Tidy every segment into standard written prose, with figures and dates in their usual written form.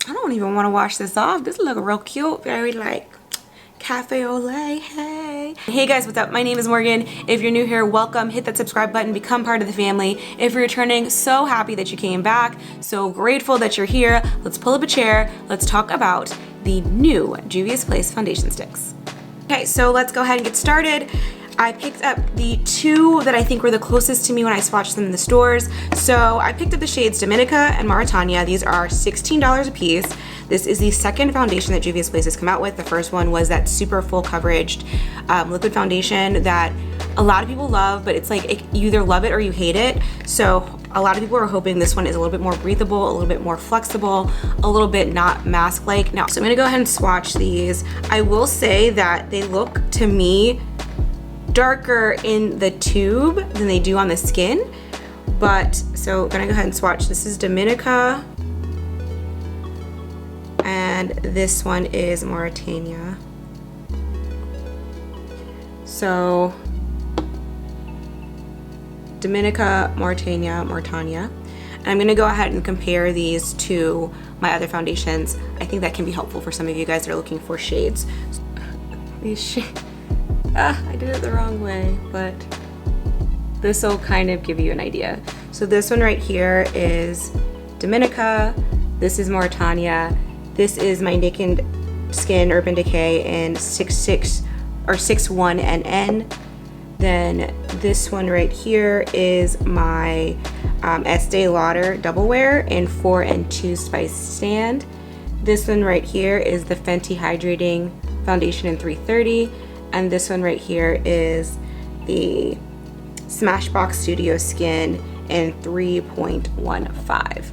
I don't even want to wash this off. This look real cute. Very like cafe au lait. Hey guys, what's up? My name is Morgan. If you're new here, welcome. Hit that subscribe button, become part of the family. If you're returning, so happy that you came back, so grateful that you're here. Let's pull up a chair. Let's talk about the new Juvia's Place foundation sticks. Okay, so let's go ahead and get started. I picked up the two that I think were the closest to me when I swatched them in the stores. So I picked up the shades Dominica and Mauritania. These are $16 a piece. This is the second foundation that Juvia's Place has come out with. The first one was that super full coverage liquid foundation that a lot of people love, but it's like you either love it or you hate it. So a lot of people are hoping this one is a little bit more breathable, a little bit more flexible, a little bit not mask-like. Now, so I'm gonna go ahead and swatch these. I will say that they look to me darker in the tube than they do on the skin, but so I'm gonna go ahead and swatch. This is Dominica and this one is Mauritania. So Dominica, Mauritania. And I'm gonna go ahead and compare these to my other foundations. I think that can be helpful for some of you guys that are looking for shades. These shades, I did it the wrong way, but this will kind of give you an idea. So this one right here is Dominica, this is Mauritania, this is my Naked Skin Urban Decay in 6.6 or 6.1 NN. Then this one right here is my Estee Lauder Double Wear in 4 and 2 Spice Stand. This one right here is the Fenty Hydrating Foundation in 330. And this one right here is the Smashbox Studio Skin in 3.15.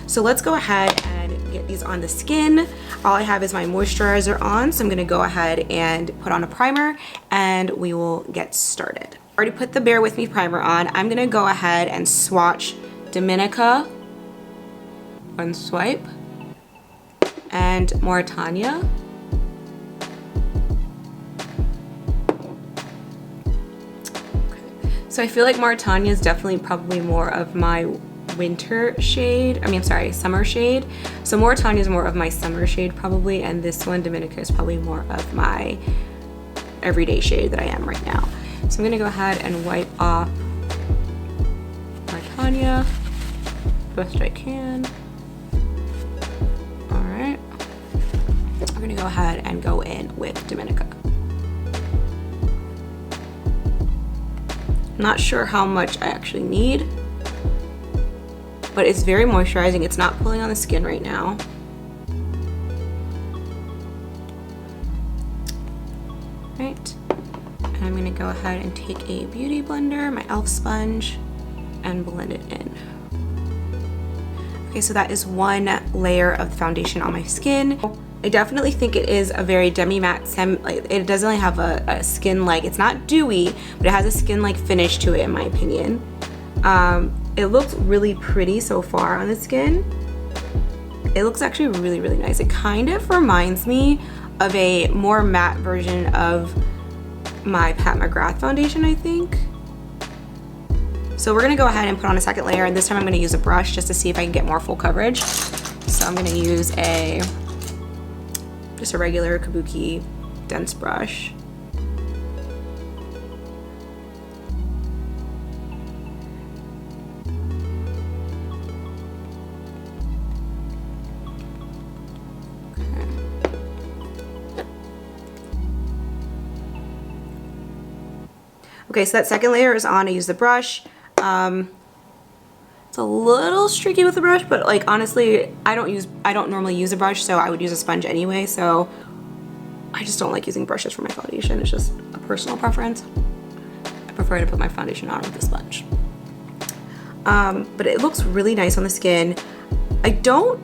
So let's go ahead and get these on the skin. All I have is my moisturizer on, so I'm gonna go ahead and put on a primer and we will get started. I already put the Bear With Me primer on. I'm gonna go ahead and swatch Dominica, one swipe, and Mauritania. So I feel like Mauritania is definitely probably more of my winter shade. I mean, sorry, summer shade. So Mauritania is more of my summer shade probably, and this one, Dominica, is probably more of my everyday shade that I am right now. So I'm gonna go ahead and wipe off Mauritania best I can. All right, I'm gonna go ahead and go in with Dominica. Not sure how much I actually need, but it's very moisturizing. It's not pulling on the skin right now. Right, and I'm gonna go ahead and take a beauty blender, my e.l.f. sponge, and blend it in. Okay, so that is one layer of the foundation on my skin. I definitely think it is a very demi-matte, like it doesn't really have a skin-like, it's not dewy, but it has a skin-like finish to it in my opinion. It looks really pretty so far on the skin. It looks actually really, really nice. It kind of reminds me of a more matte version of my Pat McGrath foundation, I think. So we're gonna go ahead and put on a second layer, and this time I'm gonna use a brush just to see if I can get more full coverage. So I'm gonna use just a regular kabuki dense brush. Okay, so that second layer is on. I use the brush. It's a little streaky with the brush, but like honestly, I don't normally use a brush, so I would use a sponge anyway. So I just don't like using brushes for my foundation. It's just a personal preference. I prefer to put my foundation on with a sponge. But it looks really nice on the skin. I don't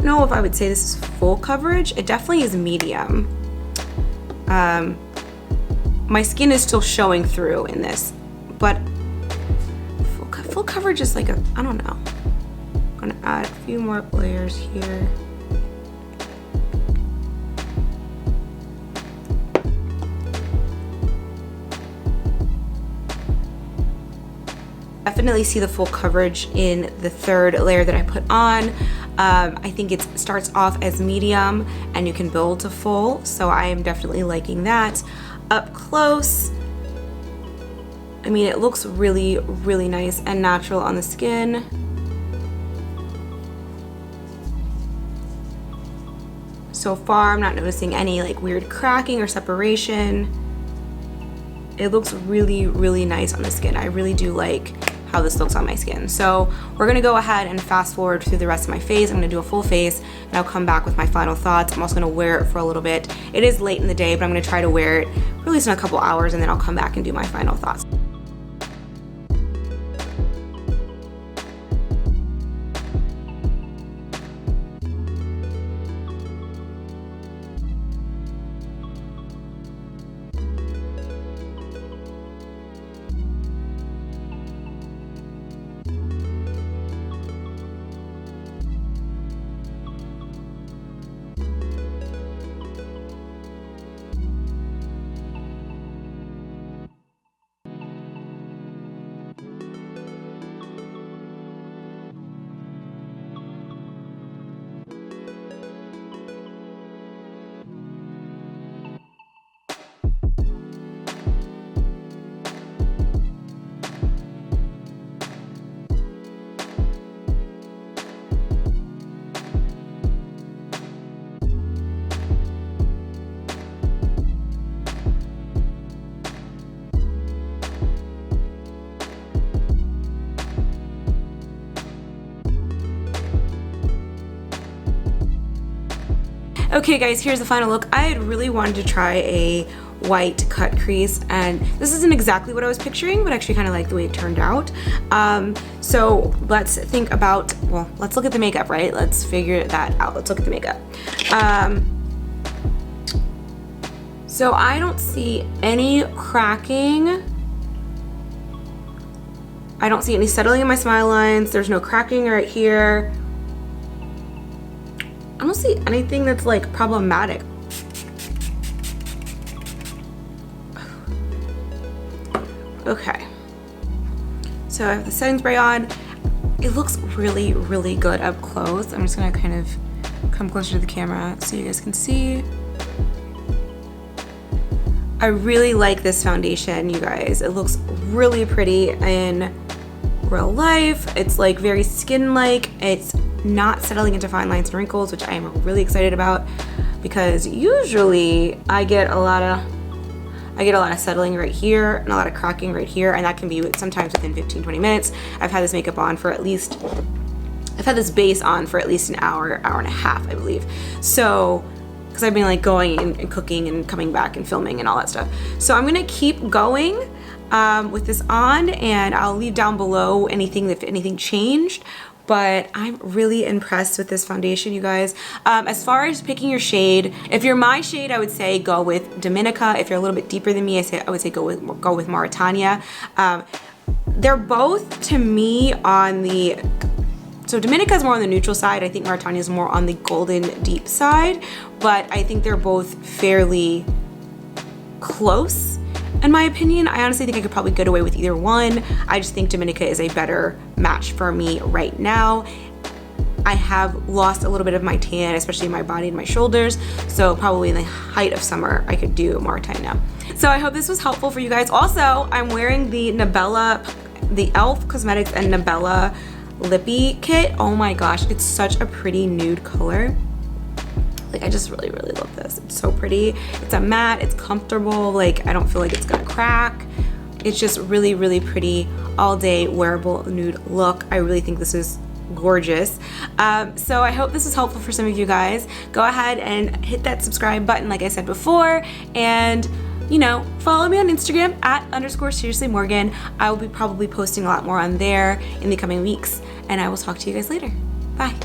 know if I would say this is full coverage. It definitely is medium. My skin is still showing through in this, but full coverage is like I don't know. I'm gonna add a few more layers here. Definitely see the full coverage in the third layer that I put on. I think it starts off as medium and you can build to full, so I am definitely liking that. Up close, I mean, it looks really, really nice and natural on the skin. So far, I'm not noticing any like weird cracking or separation. It looks really, really nice on the skin. I really do like how this looks on my skin. So we're gonna go ahead and fast forward through the rest of my face. I'm gonna do a full face and I'll come back with my final thoughts. I'm also gonna wear it for a little bit. It is late in the day, but I'm gonna try to wear it for at least in a couple hours, and then I'll come back and do my final thoughts. Okay guys, here's the final look. I had really wanted to try a white cut crease, and this isn't exactly what I was picturing, but I actually kind of like the way it turned out. So let's think about, well, let's look at the makeup, right? Let's figure that out. Let's look at the makeup. So I don't see any cracking. I don't see any settling in my smile lines. There's no cracking right here. I don't see anything that's like problematic. Okay, so I have the setting spray on. It looks really, really good up close. I'm just gonna kind of come closer to the camera so you guys can see. I really like this foundation, you guys. It looks really pretty in real life. It's like very skin-like. It's not settling into fine lines and wrinkles, which I am really excited about, because usually I get a lot of settling right here and a lot of cracking right here, and that can be sometimes within 15-20 minutes. I've had this makeup on for at least, I've had this base on for at least an hour, hour and a half, I believe. So, because I've been like going and cooking and coming back and filming and all that stuff. So I'm gonna keep going with this on, and I'll leave down below anything if anything changed. But I'm really impressed with this foundation, you guys. As far as picking your shade, if you're my shade, I would say go with Dominica. If you're a little bit deeper than me, I would say go with Mauritania. They're both, to me, on the, so Dominica is more on the neutral side. I think Mauritania is more on the golden deep side, but I think they're both fairly close. In my opinion, I honestly think I could probably get away with either one. I just think Dominica is a better match for me right now. I have lost a little bit of my tan, especially in my body and my shoulders. So probably in the height of summer, I could do Mauritania. So I hope this was helpful for you guys. Also, I'm wearing the Nabella, the e.l.f. Cosmetics and Nabella Lippy Kit. Oh my gosh, it's such a pretty nude color. Like, I just really, really love this. It's so pretty. It's a matte, it's comfortable. Like, I don't feel like it's gonna crack. It's just really, really pretty all day wearable nude look. I really think this is gorgeous. So I hope this was helpful for some of you guys. Go ahead and hit that subscribe button like I said before, and you know, follow me on Instagram at _SeriouslyMorgan. I will be probably posting a lot more on there in the coming weeks, and I will talk to you guys later. Bye.